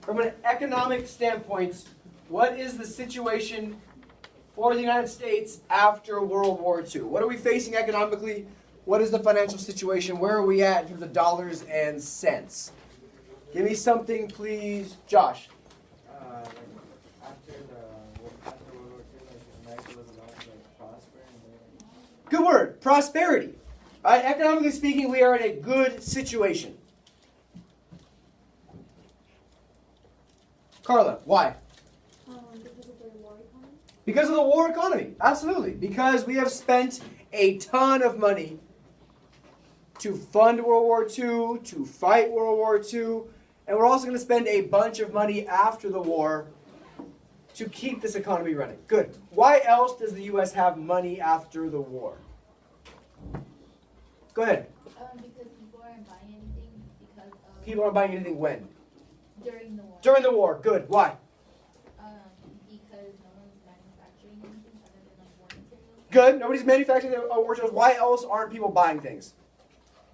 from an economic standpoint, what is the situation for the United States after World War II? What are we facing economically? What is the financial situation? Where are we at in terms of dollars and cents? Give me something, please. Josh. After World War II, America was allowed to prosper. Good word. Prosperity. All right, economically speaking, we are in a good situation. Carla, why? Because of the war economy. Because of the war economy. Absolutely. Because we have spent a ton of money to fund World War II, to fight World War II, and we're also going to spend a bunch of money after the war to keep this economy running. Good. Why else does the U.S. have money after the war? Go ahead. Because people aren't buying anything because of... People aren't buying anything when? During the war. During the war. Good. Why? Because no one's manufacturing anything other than like war materials. Good. Nobody's manufacturing their war materials. Why else aren't people buying things?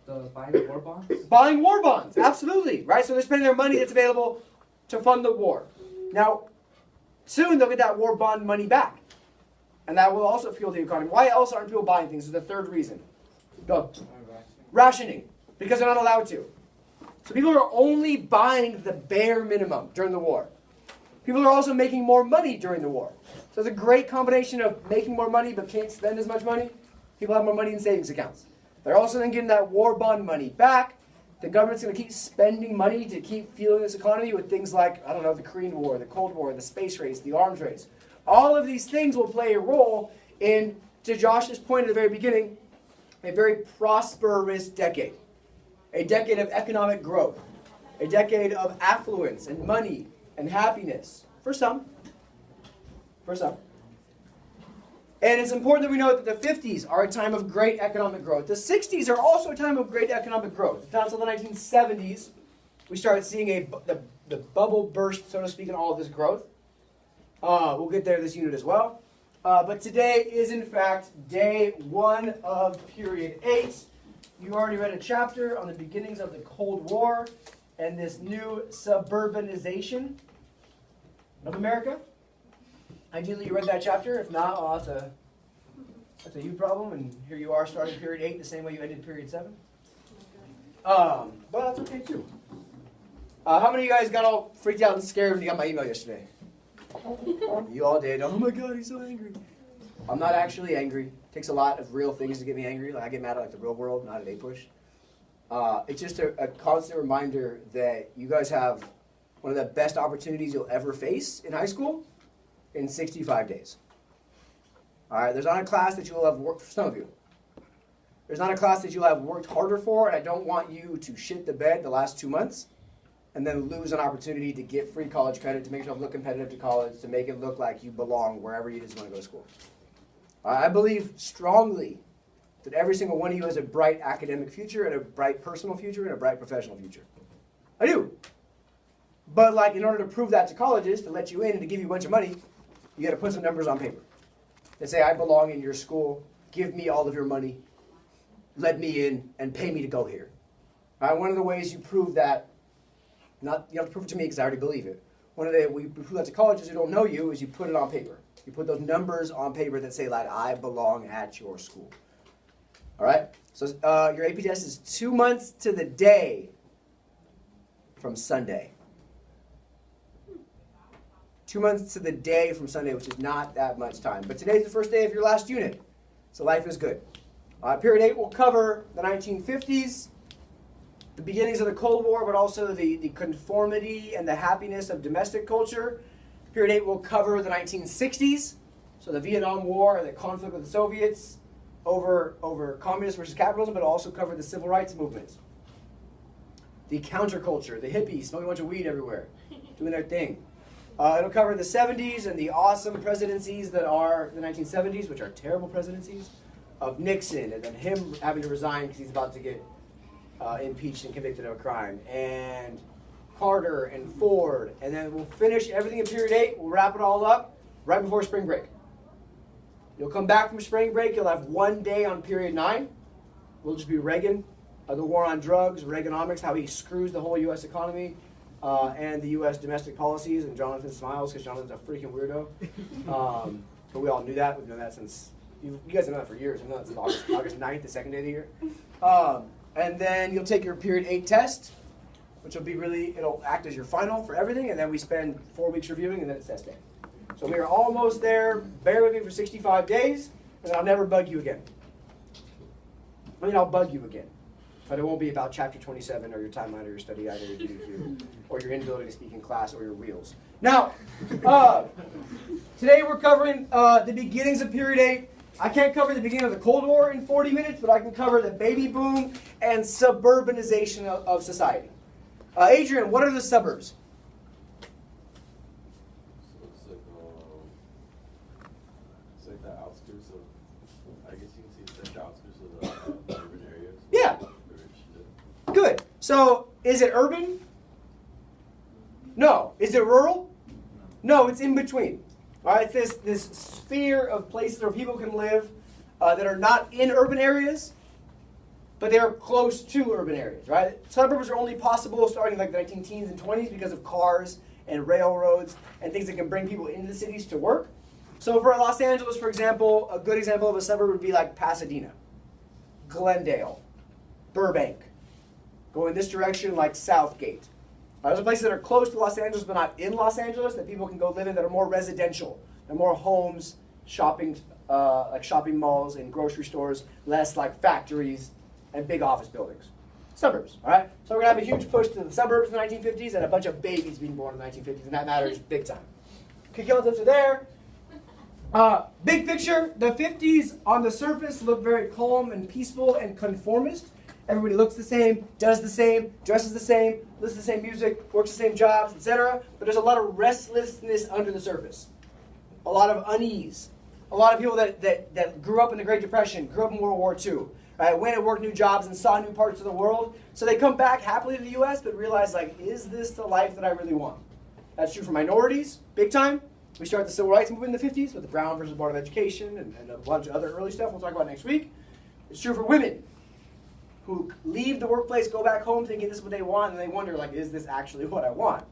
Buying war bonds? Buying war bonds. Absolutely. Right? So they're spending their money that's available to fund the war. Now, soon they'll get that war bond money back. And that will also fuel the economy. Why else aren't people buying things is the third reason. Go. Rationing. Because they're not allowed to. So people are only buying the bare minimum during the war. People are also making more money during the war. So it's a great combination of making more money but can't spend as much money. People have more money in savings accounts. They're also then getting that war bond money back. The government's going to keep spending money to keep fueling this economy with things like, I don't know, the Korean War, the Cold War, the space race, the arms race. All of these things will play a role in, to Josh's point at the very beginning, a very prosperous decade. A decade of economic growth. A decade of affluence and money and happiness. For some. For some. And it's important that we know that the 50s are a time of great economic growth. The 60s are also a time of great economic growth. Not until the 1970s, we started seeing the bubble burst, so to speak, in all of this growth. We'll get there this unit as well. But today is, in fact, day 1 of period 8. You already read a chapter on the beginnings of the Cold War and this new suburbanization of America. Ideally, you read that chapter. If not, well, that's a you problem. And here you are starting period 8 the same way you ended period 7. But that's okay, too. How many of you guys got all freaked out and scared when you got my email yesterday? You all did. Oh my God, he's so angry. I'm not actually angry. It takes a lot of real things to get me angry. Like I get mad at like the real world, not at APUSH. It's just a constant reminder that you guys have one of the best opportunities you'll ever face in high school in 65 days. All right, there's not a class that you'll have worked for some of you. There's not a class that you'll have worked harder for, and I don't want you to shit the bed the last 2 months and then lose an opportunity to get free college credit, to make yourself look competitive to college, to make it look like you belong wherever you just want to go to school. I believe strongly that every single one of you has a bright academic future and a bright personal future and a bright professional future. I do. But like in order to prove that to colleges, to let you in and to give you a bunch of money, you got to put some numbers on paper. They say, I belong in your school, give me all of your money, let me in, and pay me to go here. One of the ways you prove that, you don't have to prove it to me because I already believe it. One of the ways we prove that to colleges who don't know you is you put it on paper. You put those numbers on paper that say, like, I belong at your school. All right? So your AP test is 2 months to the day from Sunday. 2 months to the day from Sunday, which is not that much time. But today's the first day of your last unit, so life is good. Period 8 will cover the 1950s, the beginnings of the Cold War, but also the conformity and the happiness of domestic culture. Period 8 will cover the 1960s, so the Vietnam War and the conflict with the Soviets over communism versus capitalism, but also cover the civil rights movement. The counterculture, the hippies smoking a bunch of weed everywhere, doing their thing. It'll cover the 70s and the awesome presidencies that are the 1970s, which are terrible presidencies, of Nixon, and then him having to resign because he's about to get impeached and convicted of a crime, and Carter and Ford, and then we'll finish everything in period 8. We'll wrap it all up right before spring break. You'll come back from spring break. You'll have 1 day on period 9. We'll just be Reagan, the war on drugs, Reaganomics, how he screws the whole U.S. economy. and the U.S. domestic policies, and Jonathan smiles because Jonathan's a freaking weirdo. But we all knew that. We've known that since, you guys have known that for years. I've known that since August 9th, the second day of the year. And then you'll take your period 8 test, which will be it'll act as your final for everything, and then we spend 4 weeks reviewing, and then it's test day. So we are almost there. Bear with me for 65 days, and then I'll never bug you again. I mean, I'll bug you again, but it won't be about chapter 27 or your timeline or your study guide or your DQ or your inability to speak in class or your wheels. Now, today we're covering the beginnings of period 8. I can't cover the beginning of the Cold War in 40 minutes, but I can cover the baby boom and suburbanization of society. Adrian, what are the suburbs? It's like the outskirts of, I guess you can see it's like the outskirts of the urban areas. Yeah. Good. So, is it urban? No. Is it rural? No, it's in between. All right, this sphere of places where people can live that are not in urban areas, but they're close to urban areas, right? Suburbs are only possible starting in like the 19 teens and 20s because of cars and railroads and things that can bring people into the cities to work. So for Los Angeles, for example, a good example of a suburb would be like Pasadena, Glendale, Burbank. Go in this direction like Southgate. Those are places that are close to Los Angeles but not in Los Angeles that people can go live in that are more residential. They're more homes, shopping, like shopping malls and grocery stores, less like factories and big office buildings. Suburbs, all right? So we're going to have a huge push to the suburbs in the 1950s and a bunch of babies being born in the 1950s, and that matters big time. Okay, concepts are there. Big picture, the 50s on the surface look very calm and peaceful and conformist. Everybody looks the same, does the same, dresses the same, listens to the same music, works the same jobs, etc. But there's a lot of restlessness under the surface. A lot of unease. A lot of people that grew up in the Great Depression, grew up in World War II, right, went and worked new jobs and saw new parts of the world. So they come back happily to the U.S. but realize, like, is this the life that I really want? That's true for minorities, big time. We start the Civil Rights Movement in the 50s with the Brown versus Board of Education and a bunch of other early stuff we'll talk about next week. It's true for women who leave the workplace, go back home thinking this is what they want, and they wonder, like, is this actually what I want?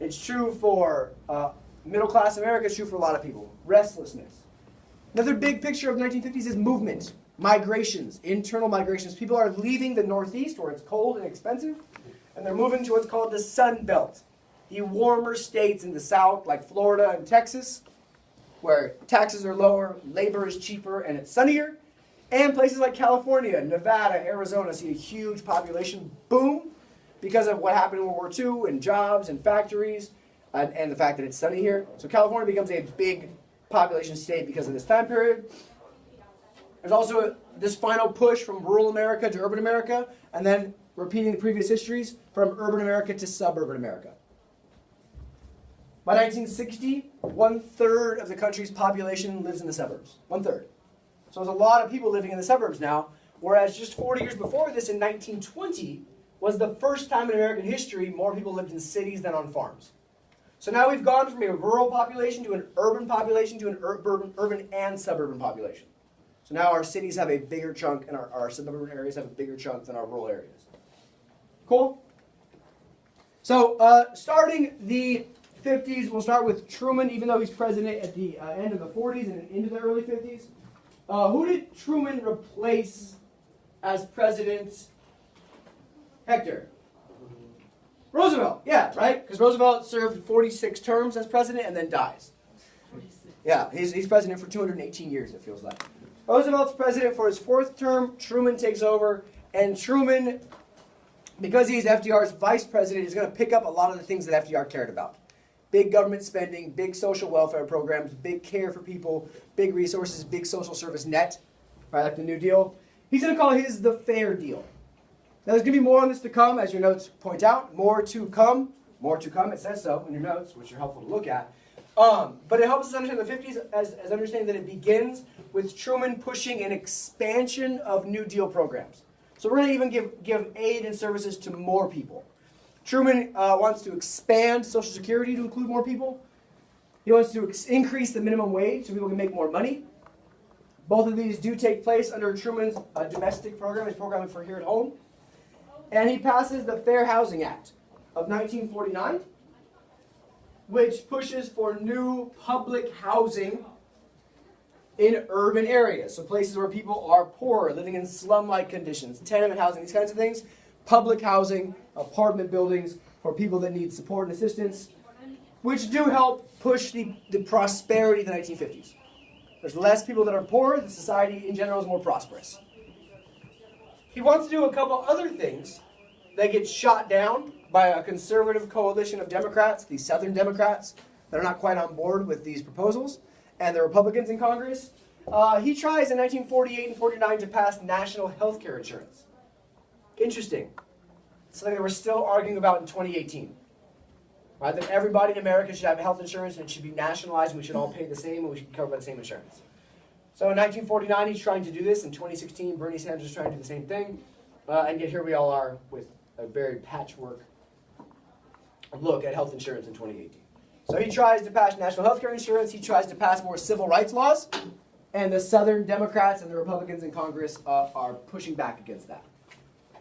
It's true for middle-class America. It's true for a lot of people. Restlessness. Another big picture of the 1950s is movement, migrations, internal migrations. People are leaving the Northeast, where it's cold and expensive, and they're moving to what's called the Sun Belt, the warmer states in the South, like Florida and Texas, where taxes are lower, labor is cheaper, and it's sunnier. And places like California, Nevada, Arizona see a huge population boom because of what happened in World War II and jobs and factories and the fact that it's sunny here. So California becomes a big population state because of this time period. There's also this final push from rural America to urban America, and then repeating the previous histories from urban America to suburban America. By 1960, 1/3 of the country's population lives in the suburbs. 1/3. So there's a lot of people living in the suburbs now, whereas just 40 years before this, in 1920, was the first time in American history more people lived in cities than on farms. So now we've gone from a rural population to an urban population to an urban and suburban population. So now our cities have a bigger chunk and our suburban areas have a bigger chunk than our rural areas. Cool? So starting the 50s, we'll start with Truman, even though he's president at the end of the 40s and into the early 50s. Who did Truman replace as president? Hector. Roosevelt, yeah, right? Because Roosevelt served 46 terms as president and then dies. Yeah, he's president for 218 years, it feels like. Roosevelt's president for his 4th term. Truman takes over. And Truman, because he's FDR's vice president, is going to pick up a lot of the things that FDR cared about. Big government spending, big social welfare programs, big care for people, big resources, big social service net, right, like the New Deal. He's going to call his the Fair Deal. Now, there's going to be more on this to come, as your notes point out. More to come. More to come, it says so in your notes, which are helpful to look at. But it helps us understand the 50s as understanding that it begins with Truman pushing an expansion of New Deal programs. So we're going to even give aid and services to more people. Truman wants to expand Social Security to include more people. He wants to increase the minimum wage so people can make more money. Both of these do take place under Truman's domestic program, his program for here at home. And he passes the Fair Housing Act. of 1949, which pushes for new public housing in urban areas. So places where people are poor, living in slum-like conditions, tenement housing, these kinds of things. Public housing, apartment buildings for people that need support and assistance, which do help push the prosperity of the 1950s. There's less people that are poor, the society in general is more prosperous. He wants to do a couple other things that get shot down by a conservative coalition of Democrats, the Southern Democrats, that are not quite on board with these proposals, and the Republicans in Congress. He tries in 1948 and 49 to pass national health care insurance. Interesting. Something that we're still arguing about in 2018. Right? That everybody in America should have health insurance and it should be nationalized and we should all pay the same and we should be covered by the same insurance. So in 1949 he's trying to do this. In 2016 Bernie Sanders is trying to do the same thing. And yet here we all are with a very patchwork look at health insurance in 2018. So he tries to pass national health care insurance. He tries to pass more civil rights laws. And the Southern Democrats and the Republicans in Congress are pushing back against that.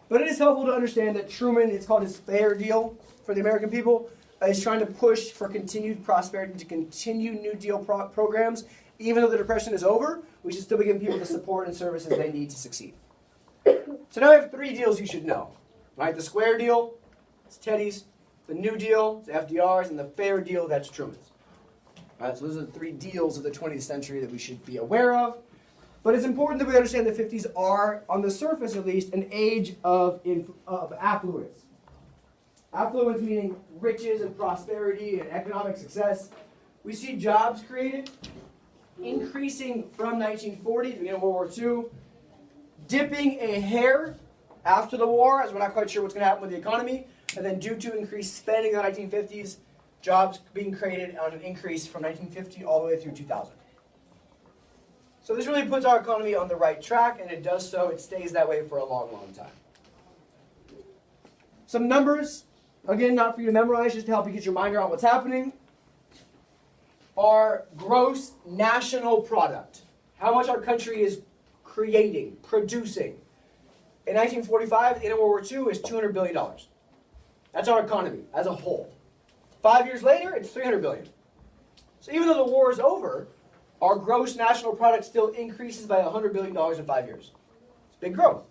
But it is helpful to understand that Truman, it's called his fair deal for the American people, is trying to push for continued prosperity, to continue New Deal programs. Even though the Depression is over, we should still be giving people the support and services they need to succeed. So now we have 3 deals you should know. Right? The square deal, it's Teddy's. The New Deal, it's FDR's. And the fair deal, that's Truman's. All right, so those are the 3 deals of the 20th century that we should be aware of. But it's important that we understand the 50s are, on the surface at least, an age of affluence. Affluence meaning riches and prosperity and economic success. We see jobs created increasing from 1940 to the beginning of World War II, dipping a hair after the war, as we're not quite sure what's going to happen with the economy, and then due to increased spending in the 1950s, jobs being created on an increase from 1950 all the way through 2000. So this really puts our economy on the right track, and it does so. It stays that way for a long, long time. Some numbers, again, not for you to memorize, just to help you get your mind around what's happening. Our gross national product, how much our country is creating, producing. In 1945, at the end of World War II, is $200 billion. That's our economy as a whole. 5 years later, it's $300 billion. So even though the war is over, our gross national product still increases by $100 billion in 5 years. It's big growth.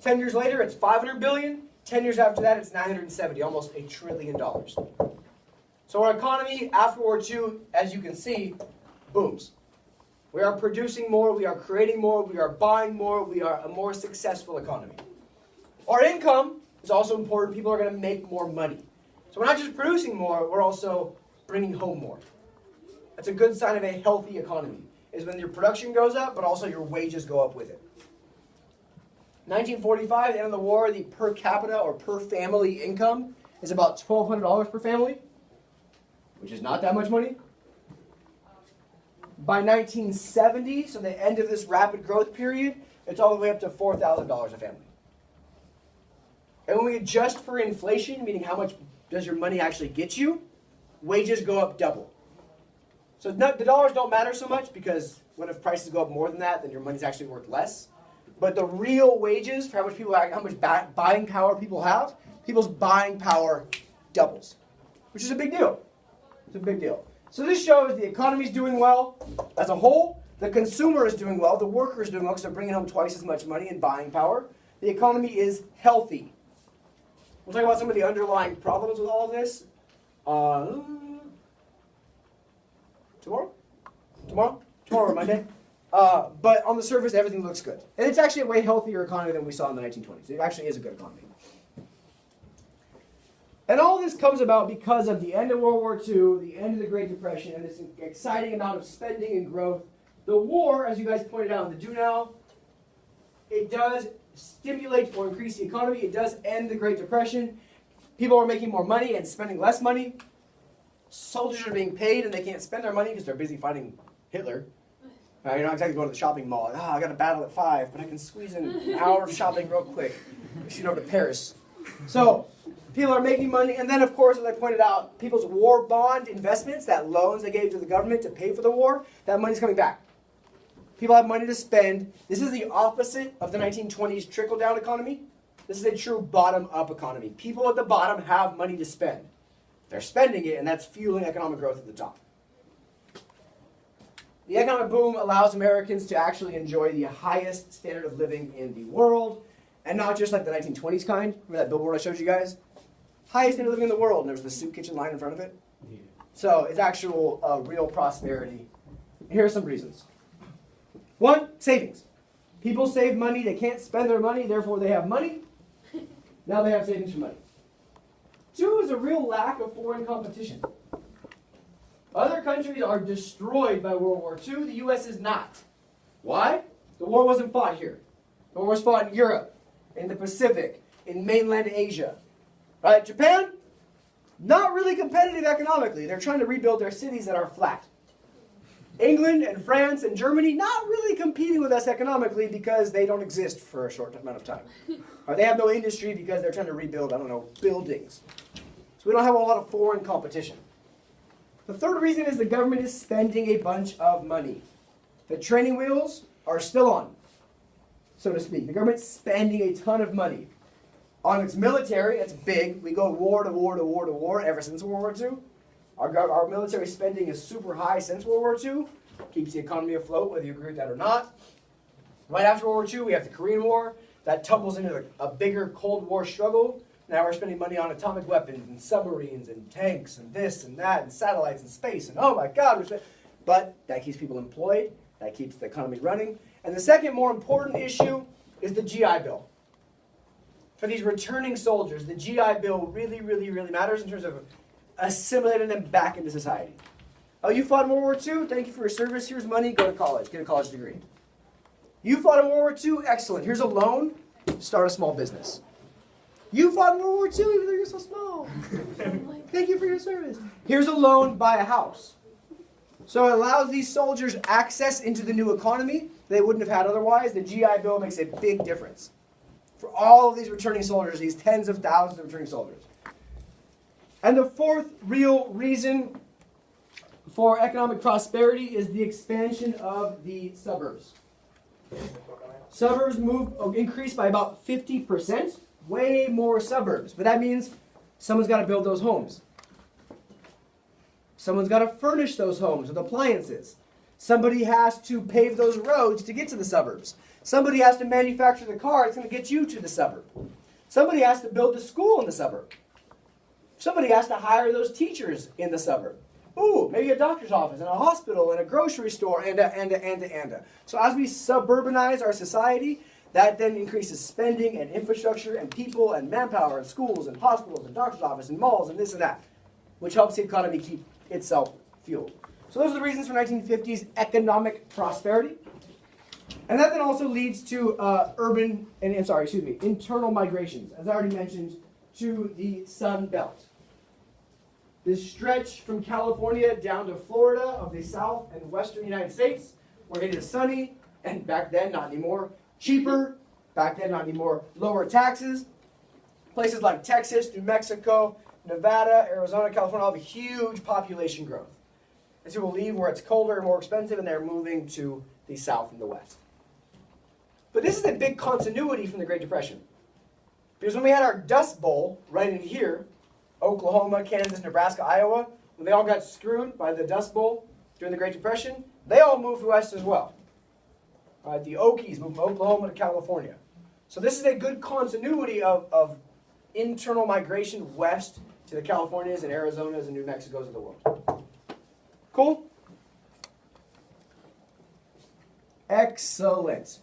10 years later, it's $500 billion. 10 years after that, it's 970, almost $1 trillion. So our economy after World War II, as you can see, booms. We are producing more, we are creating more, we are buying more, we are a more successful economy. Our income is also important. People are going to make more money. So we're not just producing more, we're also bringing home more. That's a good sign of a healthy economy, is when your production goes up, but also your wages go up with it. 1945, the end of the war, the per capita or per family income is about $1,200 per family, which is not that much money. By 1970, so the end of this rapid growth period, it's all the way up to $4,000 a family. And when we adjust for inflation, meaning how much does your money actually get you, wages go up double. So the dollars don't matter so much, because what if prices go up more than that, then your money's actually worth less. But the real wages for how much buying power people have, people's buying power doubles, which is a big deal. It's a big deal. So this shows the economy's doing well as a whole. The consumer is doing well. The worker is doing well because they're bringing home twice as much money in buying power. The economy is healthy. We'll talk about some of the underlying problems with all of this. Tomorrow or Monday. But on the surface, everything looks good. And it's actually a way healthier economy than we saw in the 1920s. It actually is a good economy. And all this comes about because of the end of World War II, the end of the Great Depression, and this exciting amount of spending and growth. The war, as you guys pointed out in the Do Now, it does stimulate or increase the economy. It does end the Great Depression. People are making more money and spending less money. Soldiers are being paid and they can't spend their money because they're busy fighting Hitler. You're not exactly going to the shopping mall. I got a battle at 5, but I can squeeze in an hour of shopping real quick. Shoot over to Paris. So people are making money. And then, of course, as I pointed out, people's war bond investments, that loans they gave to the government to pay for the war, that money's coming back. People have money to spend. This is the opposite of the 1920s trickle-down economy. This is a true bottom-up economy. People at the bottom have money to spend. They're spending it, and that's fueling economic growth at the top. The economic boom allows Americans to actually enjoy the highest standard of living in the world, and not just like the 1920s kind. Remember that billboard I showed you guys? Highest standard of living in the world, and there's the soup kitchen line in front of it. So it's actual real prosperity. Here are some reasons. One, savings. People save money. They can't spend their money, therefore they have money. Now they have savings for money. Two is a real lack of foreign competition. Other countries are destroyed by World War II. The U.S. is not. Why? The war wasn't fought here. The war was fought in Europe, in the Pacific, in mainland Asia. Right? Japan, not really competitive economically. They're trying to rebuild their cities that are flat. England and France and Germany, not really competing with us economically because they don't exist for a short amount of time. Or they have no industry because they're trying to rebuild, buildings. So we don't have a lot of foreign competition. The third reason is the government is spending a bunch of money. The training wheels are still on, so to speak. The government's spending a ton of money on its military. It's big. We go war to war to war to war ever since World War II. Our military spending is super high since World War II. Keeps the economy afloat, whether you agree with that or not. Right after World War II, we have the Korean War. That tumbles into a bigger Cold War struggle. Now we're spending money on atomic weapons and submarines and tanks and this and that and satellites and space. And oh my God. But that keeps people employed. That keeps the economy running. And the second more important issue is the GI Bill. For these returning soldiers, the GI Bill really, really, really matters in terms of assimilating them back into society. Oh, you fought in World War II? Thank you for your service. Here's money. Go to college. Get a college degree. You fought in World War II? Excellent. Here's a loan. Start a small business. You fought in World War II even though you're so small. Thank you for your service. Here's a loan. Buy a house. So it allows these soldiers access into the new economy they wouldn't have had otherwise. The GI Bill makes a big difference for all of these returning soldiers, these tens of thousands of returning soldiers. And the fourth real reason for economic prosperity is the expansion of the suburbs. Suburbs increased by about 50%, way more suburbs. But that means someone's got to build those homes. Someone's got to furnish those homes with appliances. Somebody has to pave those roads to get to the suburbs. Somebody has to manufacture the car that's going to get you to the suburb. Somebody has to build the school in the suburb. Somebody has to hire those teachers in the suburb. Ooh, maybe a doctor's office and a hospital and a grocery store and. So as we suburbanize our society, that then increases spending and infrastructure and people and manpower and schools and hospitals and doctor's office and malls and this and that, which helps the economy keep itself fueled. So those are the reasons for 1950s economic prosperity. And that then also leads to internal migrations, as I already mentioned, to the Sun Belt. This stretch from California down to Florida of the South and Western United States, where it is sunny, and back then, not anymore, cheaper, back then, not anymore, lower taxes. Places like Texas, New Mexico, Nevada, Arizona, California all have a huge population growth. As people leave where it's colder and more expensive, and they're moving to the South and the West. But this is a big continuity from the Great Depression. Because when we had our Dust Bowl right in here, Oklahoma, Kansas, Nebraska, Iowa, when they all got screwed by the Dust Bowl during the Great Depression, they all moved west as well. The Okies moved from Oklahoma to California. So this is a good continuity of internal migration west to the Californias and Arizonas and New Mexicos of the world. Cool? Excellent.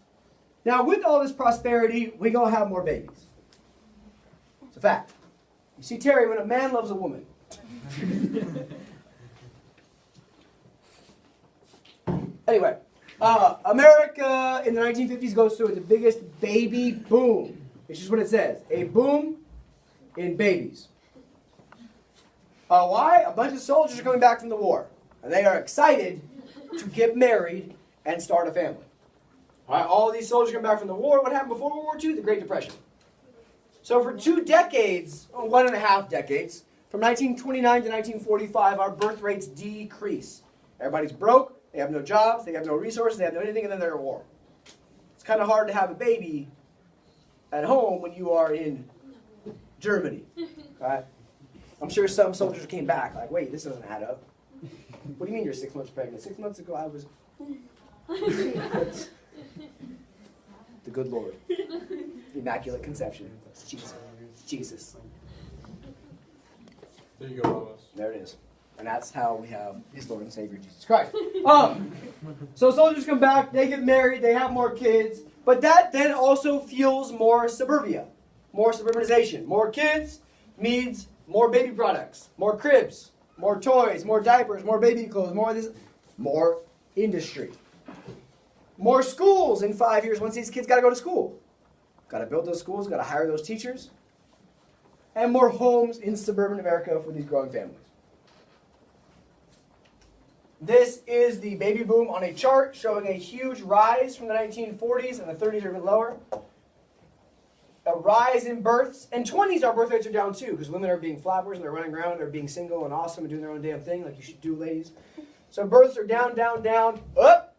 Now, with all this prosperity, we're going to have more babies. It's a fact. You see, Terry, when a man loves a woman. Anyway, America in the 1950s goes through its biggest baby boom. It's just what it says. A boom in babies. Why? A bunch of soldiers are coming back from the war. And they are excited to get married and start a family. All these soldiers come back from the war. What happened before World War II? The Great Depression. So for 2 decades, 1.5 decades, from 1929 to 1945, our birth rates decrease. Everybody's broke, they have no jobs, they have no resources, they have no anything, and then they're at war. It's kind of hard to have a baby at home when you are in Germany. Right? I'm sure some soldiers came back like, wait, this doesn't add up. What do you mean you're 6 months pregnant? 6 months ago I was... The good Lord. Immaculate conception. Jesus. Jesus. There you go, Ramos. There it is. And that's how we have his Lord and Savior, Jesus Christ. So soldiers come back, they get married, they have more kids, but that then also fuels more suburbia, more suburbanization. More kids means more baby products, more cribs, more toys, more diapers, more baby clothes, more this, more industry. More schools in 5 years once these kids got to go to school. Got to build those schools, got to hire those teachers. And more homes in suburban America for these growing families. This is the baby boom on a chart showing a huge rise from the 1940s, and the 30s are even lower. A rise in births, and 20s our birth rates are down too, because women are being flappers and they're running around, they're being single and awesome and doing their own damn thing like you should do, ladies. So births are down, down, down, up,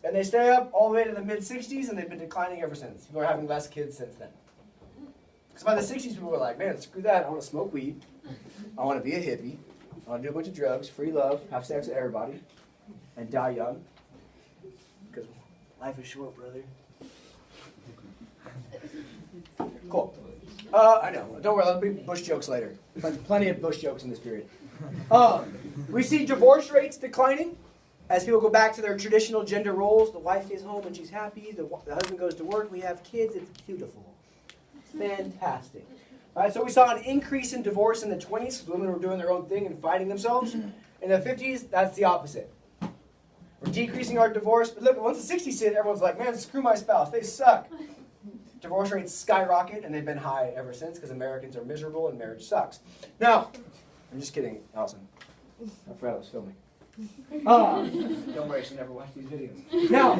and they stay up all the way to the mid-60s, and they've been declining ever since. People are having less kids since then. Because by the 60s, people were like, man, screw that, I want to smoke weed, I want to be a hippie, I want to do a bunch of drugs, free love, have sex with everybody, and die young. Because life is short, brother. Cool. I know. Don't worry. There'll be Bush jokes later. Plenty of Bush jokes in this period. We see divorce rates declining as people go back to their traditional gender roles. The wife stays home and she's happy. The husband goes to work. We have kids. It's beautiful. It's fantastic. All right, so we saw an increase in divorce in the 20s. Women were doing their own thing and fighting themselves. In the 50s, that's the opposite. We're decreasing our divorce. But look, once the 60s hit, everyone's like, man, screw my spouse. They suck. Divorce rates skyrocket, and they've been high ever since because Americans are miserable and marriage sucks. Now, I'm just kidding, Allison. I forgot I was filming. Don't worry, she'll never watch these videos. Now,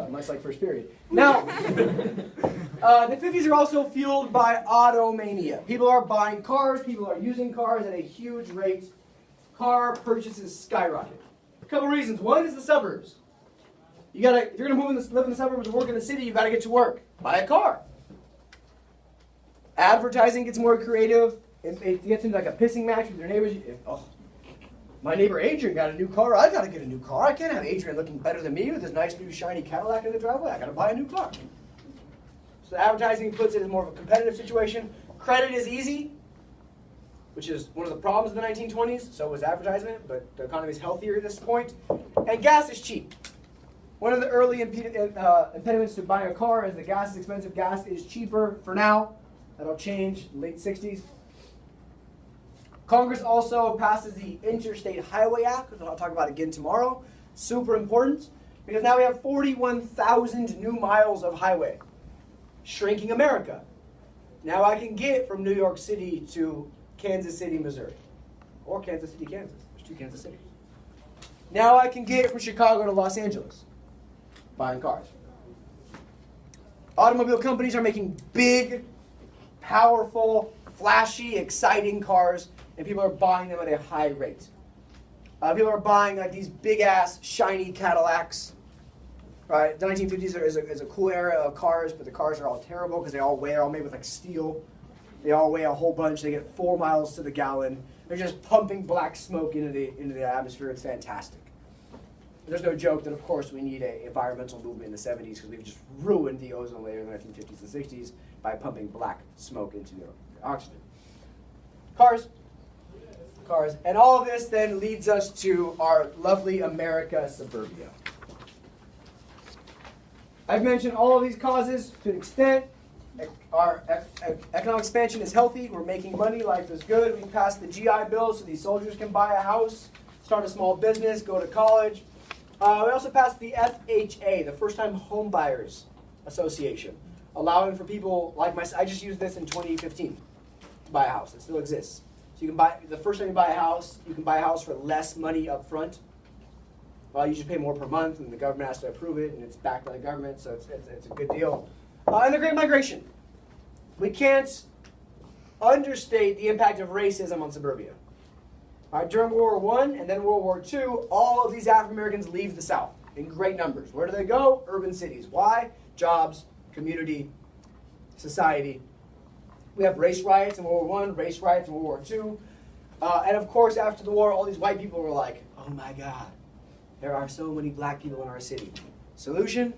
much like first period. Now, the 50s are also fueled by automania. People are buying cars, people are using cars at a huge rate. Car purchases skyrocket. A couple reasons. One is the suburbs. If you're going to live in the suburbs and work in the city, you've got to get to work. Buy a car. Advertising gets more creative. It gets into like a pissing match with your neighbors. My neighbor Adrian got a new car. I got to get a new car. I can't have Adrian looking better than me with his nice new shiny Cadillac in the driveway. I got to buy a new car. So advertising puts it in more of a competitive situation. Credit is easy, which is one of the problems of the 1920s. So was advertisement, but the economy is healthier at this point. And gas is cheap. One of the early impediments to buying a car is that gas is expensive. Gas is cheaper for now. That'll change in the late 60s. Congress also passes the Interstate Highway Act, which I'll talk about again tomorrow. Super important, because now we have 41,000 new miles of highway. Shrinking America. Now I can get from New York City to Kansas City, Missouri. Or Kansas City, Kansas. There's two Kansas Cities. Now I can get from Chicago to Los Angeles. Buying cars. Automobile companies are making big, powerful, flashy, exciting cars, and people are buying them at a high rate. People are buying like these big-ass, shiny Cadillacs. Right? The 1950s is a cool era of cars, but the cars are all terrible because they're all made with like steel. They all weigh a whole bunch. They get 4 miles to the gallon. They're just pumping black smoke into the atmosphere. It's fantastic. There's no joke that, of course, we need an environmental movement in the 70s because we've just ruined the ozone layer in the 1950s and 60s by pumping black smoke into the oxygen. Cars. And all of this then leads us to our lovely America suburbia. I've mentioned all of these causes to an extent. Our economic expansion is healthy. We're making money. Life is good. We passed the GI Bill so these soldiers can buy a house, start a small business, go to college. We also passed the FHA, the First Time Home Buyers Association, allowing for people like myself. I just used this in 2015 to buy a house. It still exists. So you can buy, the first time you buy a house, you can buy a house for less money up front. You just pay more per month, and the government has to approve it, and it's backed by the government, so it's a good deal. And the Great Migration. We can't understate the impact of racism on suburbia. During World War I and then World War II, all of these African Americans leave the South in great numbers. Where do they go? Urban cities. Why? Jobs, community, society. We have race riots in World War I, race riots in World War II. And of course, after the war, all these white people were like, oh my God, there are so many black people in our city. Solution?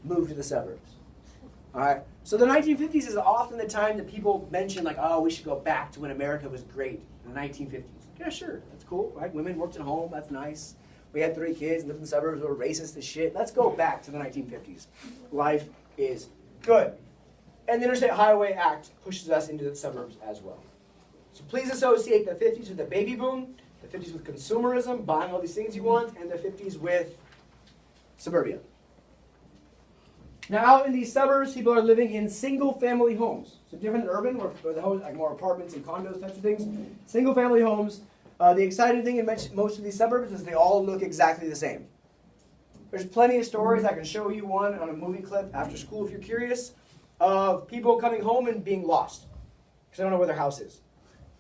Move to the suburbs. All right? So the 1950s is often the time that people mention, like, oh, we should go back to when America was great in the 1950s. Yeah, sure, that's cool, right? Women worked at home, that's nice. We had 3 kids, lived in the suburbs, we were racist as shit. Let's go back to the 1950s. Life is good. And the Interstate Highway Act pushes us into the suburbs as well. So please associate the 50s with the baby boom, the 50s with consumerism, buying all these things you want, and the 50s with suburbia. Now out in these suburbs, people are living in single-family homes. So different than urban, where the homes, like more apartments and condos types of things. Single-family homes. The exciting thing in most of these suburbs is they all look exactly the same. There's plenty of stories. I can show you one on a movie clip after school if you're curious, of people coming home and being lost because they don't know where their house is.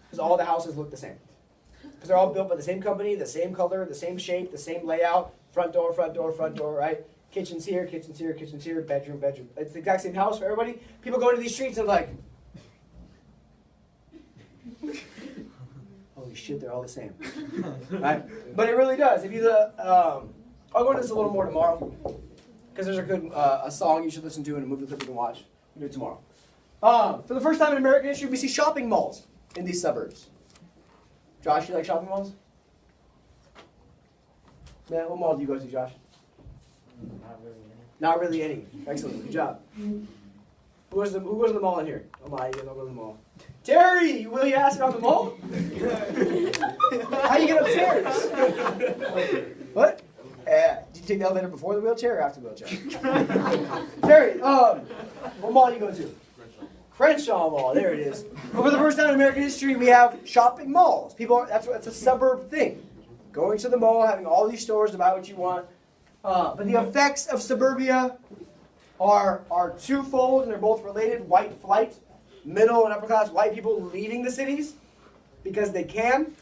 Because all the houses look the same. Because they're all built by the same company, the same color, the same shape, the same layout, front door, right? Kitchen's here, bedroom. It's the exact same house for everybody. People go into these streets and like, holy shit, they're all the same. Right? But it really does. If you, I'll go into this a little more tomorrow. Because there's a good a song you should listen to and a movie clip you can watch. We'll do it tomorrow. For the first time in American history, we see shopping malls in these suburbs. Josh, you like shopping malls? Yeah, what mall do you go to, Josh? Not really any. Not really any. Excellent, good job. Who goes to the mall in here? Oh my, you don't go to the mall. Terry, will you ask about the mall? How you get upstairs? What? Did you take the elevator before the wheelchair or after the wheelchair? Terry, what mall do you go to? Crenshaw Mall, there it is. But for the first time in American history, we have shopping malls. That's a suburb thing. Going to the mall, having all these stores to buy what you want. But the effects of suburbia are twofold, and they're both related. White flight, middle and upper class white people leaving the cities because they can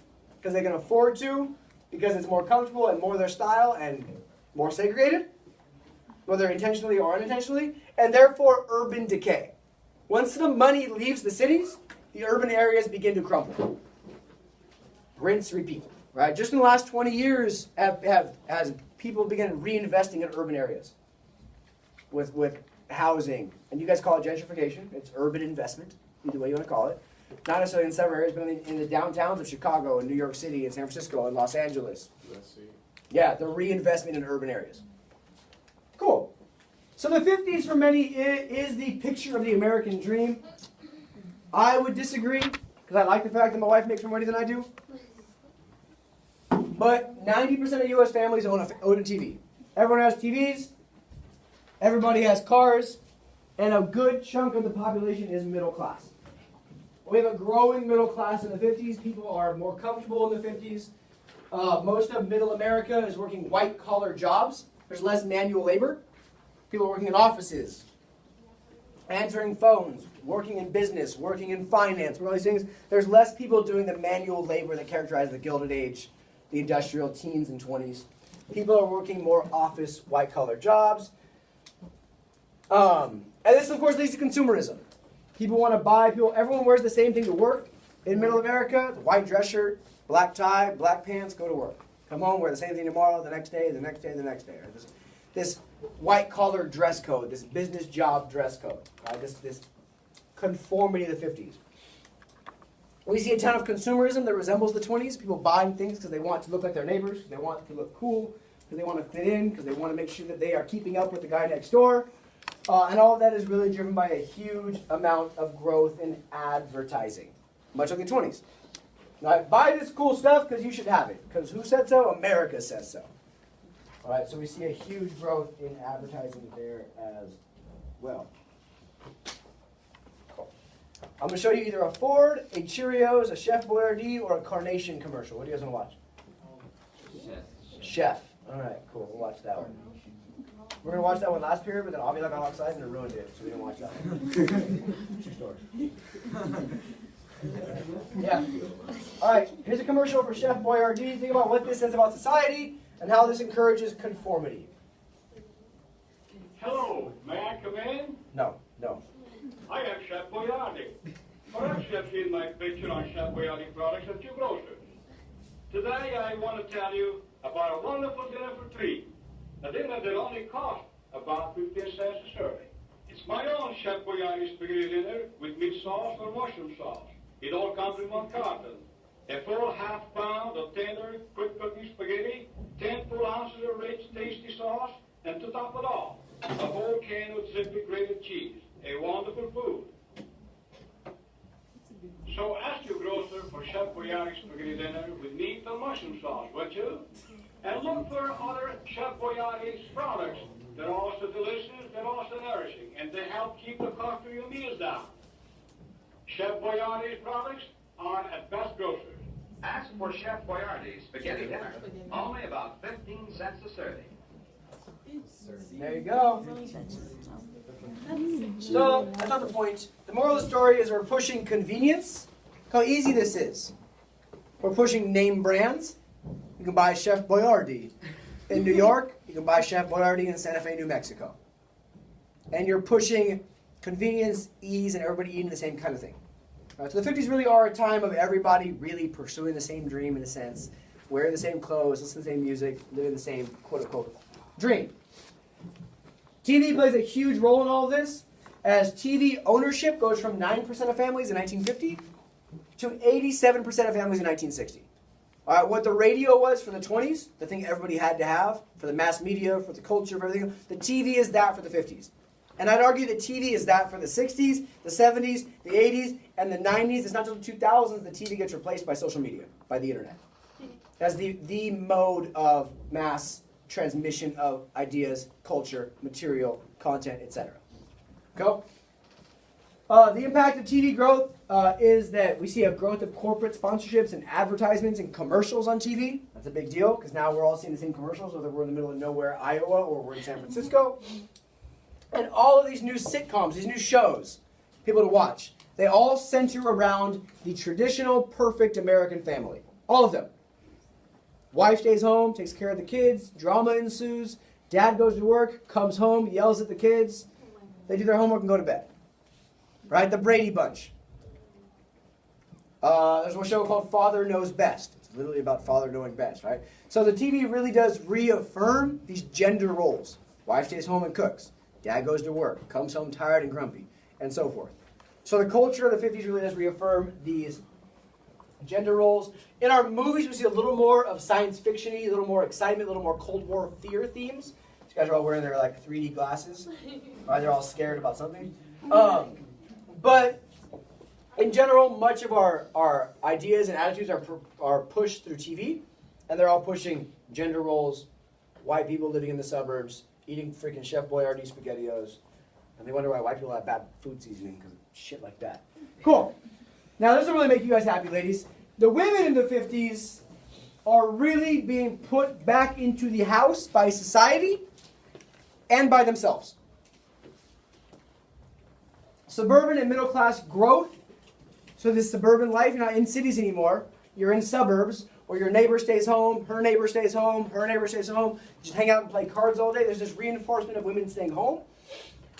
afford to, because it's more comfortable and more their style and more segregated, whether intentionally or unintentionally, and therefore urban decay. Once the money leaves the cities, the urban areas begin to crumble. Rinse, repeat. Right? Just in the last 20 years, as people began reinvesting in urban areas with housing, and you guys call it gentrification. It's urban investment, either way you want to call it. Not necessarily in several areas, but in the downtowns of Chicago and New York City and San Francisco and Los Angeles. Yeah, the reinvestment in urban areas. Cool. So the 50s for many is the picture of the American dream. I would disagree, because I like the fact that my wife makes more money than I do. But 90% of U.S. families own a TV. Everyone has TVs. Everybody has cars. And a good chunk of the population is middle class. We have a growing middle class in the 50s. People are more comfortable in the 50s. Most of middle America is working white-collar jobs. There's less manual labor. People are working in offices, answering phones, working in business, working in finance, all these things. There's less people doing the manual labor that characterized the Gilded Age, the industrial teens and 20s. People are working more office, white-collar jobs. And this, of course, leads to consumerism. People want to buy, everyone wears the same thing to work in middle America, the white dress shirt, black tie, black pants, go to work. Come home, wear the same thing tomorrow, the next day, the next day, the next day. Right? This white-collar dress code, this business job dress code, right? This conformity of the 50s. We see a ton of consumerism that resembles the 20s. People buying things because they want to look like their neighbors, because they want to look cool, because they want to fit in, because they want to make sure that they are keeping up with the guy next door. And all of that is really driven by a huge amount of growth in advertising, much like the 20s. Now, buy this cool stuff because you should have it. Because who said so? America says so. All right, so we see a huge growth in advertising there as well. Cool. I'm going to show you either a Ford, a Cheerios, a Chef Boyardee, or a Carnation commercial. What do you guys want to watch? Chef. All right, cool. We'll watch that one. We're going to watch that one last period, but then I'll be like, I'm outside and it ruined it, so we didn't watch that one. True story. Yeah. All right, here's a commercial for Chef Boyardee. Think about what this says about society and how this encourages conformity. Hello, may I come in? No, no. I got Perhaps you've seen my picture on Chef Boyardee products at your grocers. Today I want to tell you about a wonderful dinner for three. A dinner that only costs about 15 cents a serving. It's my own Chef Boyardee spaghetti dinner with meat sauce or mushroom sauce. It all comes in one carton. A full half-pound of tender, quick-cooking spaghetti, 10 full ounces of rich, tasty sauce, and to top it all, a whole can of simply grated cheese. A wonderful food. So ask your grocer for Chef Boyardee spaghetti dinner with meat or mushroom sauce, would you? And look for other Chef Boyardee's products. They're also delicious, they're also nourishing, and they help keep the cost of your meals down. Chef Boyardee's products are at best grocers. Ask for Chef Boyardee's spaghetti dinner. Only about 15 cents a serving. There you go. So, that's not the point. The moral of the story is we're pushing convenience. Look how easy this is. We're pushing name brands. You can buy Chef Boyardee in New York. You can buy Chef Boyardee in Santa Fe, New Mexico. And you're pushing convenience, ease, and everybody eating the same kind of thing. Right, so the 50s really are a time of everybody really pursuing the same dream in a sense, wearing the same clothes, listening to the same music, living the same quote-unquote dream. TV plays a huge role in all of this, as TV ownership goes from 9% of families in 1950 to 87% of families in 1960. All right, what the radio was for the 20s, the thing everybody had to have, for the mass media, for the culture, for everything, the TV is that for the 50s. And I'd argue that TV is that for the 60s, the 70s, the 80s, and the 90s. It's not until the 2000s that TV gets replaced by social media, by the internet. As the mode of mass transmission of ideas, culture, material, content, etc. Go. The impact of TV growth is that we see a growth of corporate sponsorships and advertisements and commercials on TV. That's a big deal because now we're all seeing the same commercials, whether we're in the middle of nowhere, Iowa, or we're in San Francisco. And all of these new sitcoms, these new shows, people to watch, they all center around the traditional, perfect American family. All of them. Wife stays home, takes care of the kids, drama ensues, dad goes to work, comes home, yells at the kids, they do their homework and go to bed. Right? The Brady Bunch. There's one show called Father Knows Best. It's literally about father knowing best, right? So the TV really does reaffirm these gender roles. Wife stays home and cooks. Dad goes to work, comes home tired and grumpy, and so forth. So the culture of the 50s really does reaffirm these gender roles. In our movies, we see a little more of science fiction-y, a little more excitement, a little more Cold War fear themes. These guys are all wearing their like 3D glasses. Right? They're all scared about something. But in general, much of our ideas and attitudes are pushed through TV, and they're all pushing gender roles, white people living in the suburbs, eating freaking Chef Boyardee SpaghettiOs, and they wonder why white people have bad food seasoning because of shit like that. Cool. Now, this will really make you guys happy, ladies. The women in the 50s are really being put back into the house by society and by themselves. Suburban and middle class growth. So this suburban life, you're not in cities anymore. You're in suburbs where your neighbor stays home, her neighbor stays home, her neighbor stays home. You just hang out and play cards all day. There's this reinforcement of women staying home.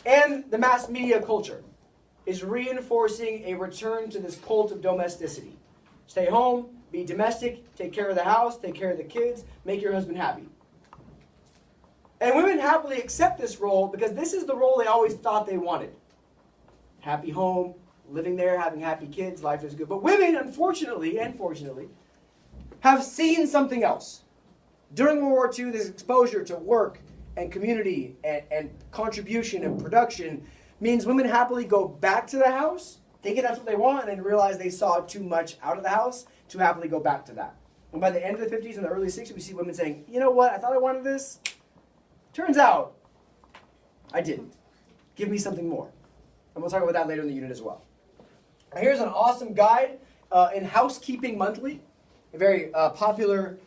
And the mass media culture is reinforcing a return to this cult of domesticity. Stay home, be domestic, take care of the house, take care of the kids, make your husband happy. And women happily accept this role because this is the role they always thought they wanted. Happy home, living there, having happy kids, life is good. But women, unfortunately, and fortunately, have seen something else. During World War II, this exposure to work and community and contribution and production means women happily go back to the house, thinking that's what they want, and then realize they saw too much out of the house to happily go back to that. And by the end of the 50s and the early 60s, we see women saying, you know what, I thought I wanted this. Turns out, I didn't. Give me something more. And we'll talk about that later in the unit as well. Now, here's an awesome guide in Housekeeping Monthly, a very popular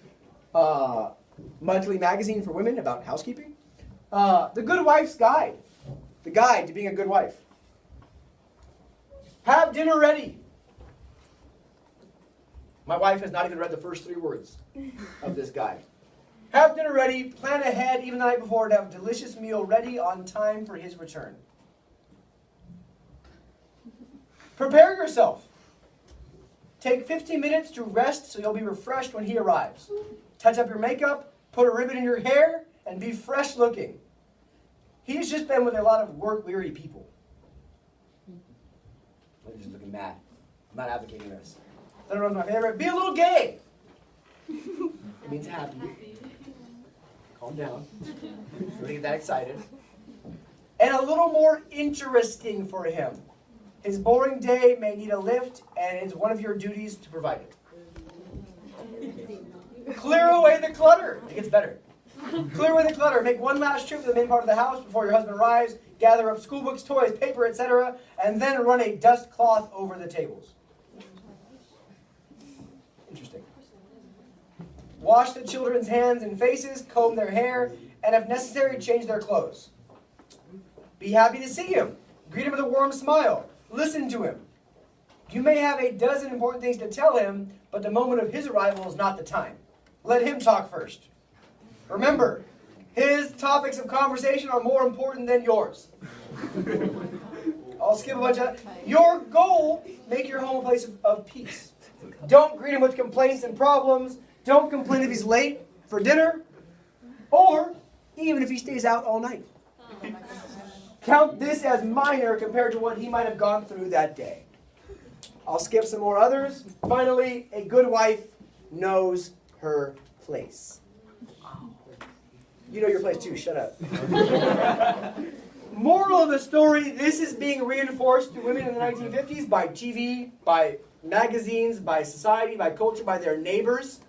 monthly magazine for women about housekeeping. The Good Wife's Guide. The guide to being a good wife. Have dinner ready. My wife has not even read the first 3 words of this guide. Have dinner ready, plan ahead even the night before to have a delicious meal ready on time for his return. Prepare yourself. Take 15 minutes to rest so you'll be refreshed when he arrives. Touch up your makeup, put a ribbon in your hair, and be fresh looking. He's just been with a lot of work-weary people. I'm just looking mad. I'm not advocating this. Third one's my favorite. Be a little gay. It means happy. Calm down. Don't get that excited. And a little more interesting for him. His boring day may need a lift, and it's one of your duties to provide it. Clear away the clutter. It gets better. Clear away the clutter. Make one last trip to the main part of the house before your husband arrives. Gather up school books, toys, paper, etc., and then run a dust cloth over the tables. Interesting. Wash the children's hands and faces, comb their hair, and if necessary, change their clothes. Be happy to see him. Greet him with a warm smile. Listen to him. You may have a dozen important things to tell him, but the moment of his arrival is not the time. Let him talk first. Remember, his topics of conversation are more important than yours. I'll skip a bunch of that. Your goal, make your home a place of peace. Don't greet him with complaints and problems. Don't complain if he's late for dinner, or even if he stays out all night. Count this as minor compared to what he might have gone through that day. I'll skip some more others. Finally, a good wife knows her place. You know your place too, shut up. Moral of the story, this is being reinforced to women in the 1950s by TV, by magazines, by society, by culture, by their neighbors.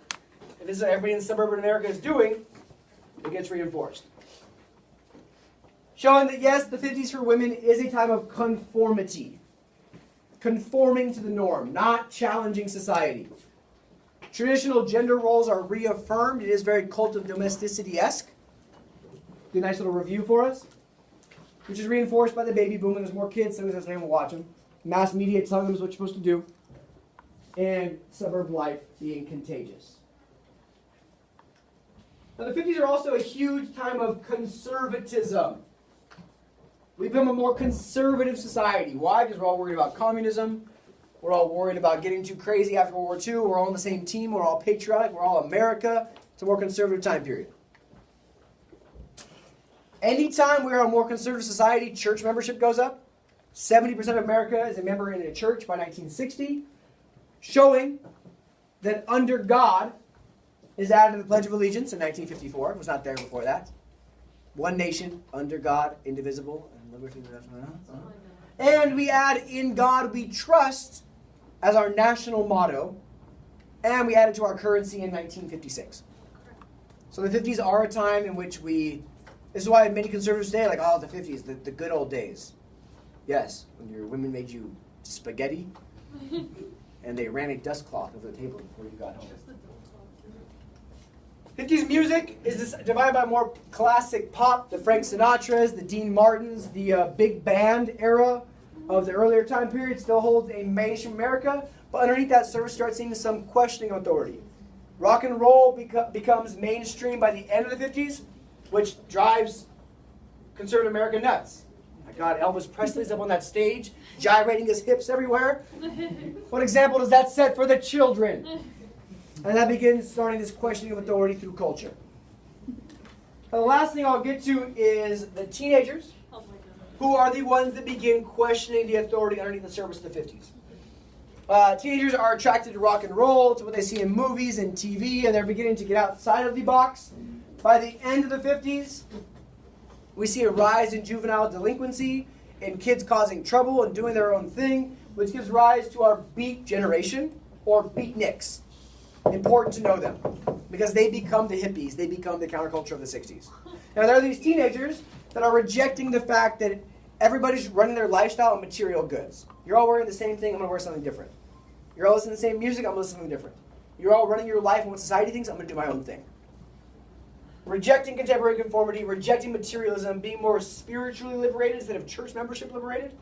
If this is what everybody in suburban America is doing, it gets reinforced. Showing that yes, the 50s for women is a time of conformity. Conforming to the norm, not challenging society. Traditional gender roles are reaffirmed. It is very cult of domesticity-esque. Do a nice little review for us. Which is reinforced by the baby boom, and there's more kids, so there's anyone will watch them. Mass media telling them what you're supposed to do. And suburban life being contagious. Now the 50s are also a huge time of conservatism. We become a more conservative society. Why? Because we're all worried about communism. We're all worried about getting too crazy after World War II. We're all on the same team. We're all patriotic. We're all America. It's a more conservative time period. Anytime we're a more conservative society, church membership goes up. 70% of America is a member in a church by 1960, showing that under God is added to the Pledge of Allegiance in 1954. It was not there before that. One nation, under God, indivisible, and liberty. And we add, in God we trust, as our national motto, and we add it to our currency in 1956. So the 50s are a time in which this is why many conservatives today are like, oh, the 50s, the good old days. Yes, when your women made you spaghetti, and they ran a dust cloth over the table before you got home. 50s music is divided by more classic pop, the Frank Sinatras, the Dean Martins, the big band era of the earlier time period still holds a mainstream America, but underneath that surface starts seeing some questioning of authority. Rock and roll becomes mainstream by the end of the 50s, which drives conservative America nuts. My God, Elvis Presley's up on that stage, gyrating his hips everywhere. What example does that set for the children? And that begins starting this questioning of authority through culture. Now, the last thing I'll get to is the teenagers, who are the ones that begin questioning the authority underneath the surface of the 50s. Teenagers are attracted to rock and roll, to what they see in movies and TV, and they're beginning to get outside of the box. By the end of the 50s, we see a rise in juvenile delinquency, in kids causing trouble and doing their own thing, which gives rise to our beat generation, or beatniks. Important to know them, because they become the hippies, they become the counterculture of the 60s. Now there are these teenagers that are rejecting the fact that everybody's running their lifestyle on material goods. You're all wearing the same thing, I'm going to wear something different. You're all listening to the same music, I'm going to listen to something different. You're all running your life on what society thinks, I'm going to do my own thing. Rejecting contemporary conformity, rejecting materialism, being more spiritually liberated instead of church membership liberated,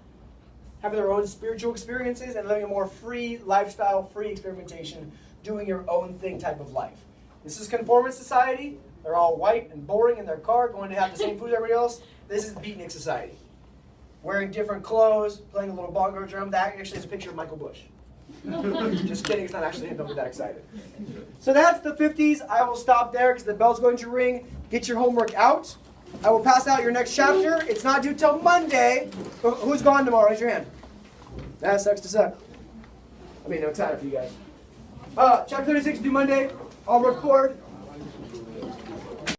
having their own spiritual experiences, and living a more free lifestyle, free experimentation, doing your own thing type of life. This is conformist society. They're all white and boring in their car, going to have the same food as everybody else. This is beatnik society. wearing different clothes, playing a little bongo drum. That actually is a picture of Michael Bush. Just kidding, it's not actually him, don't get that excited. So that's the 50s. I will stop there because the bell's going to ring. Get your homework out. I will pass out your next chapter. It's not due till Monday. Who's gone tomorrow? Raise your hand. That sucks to suck. I mean, I'm excited for you guys. Chapter 36 due Monday. I'll record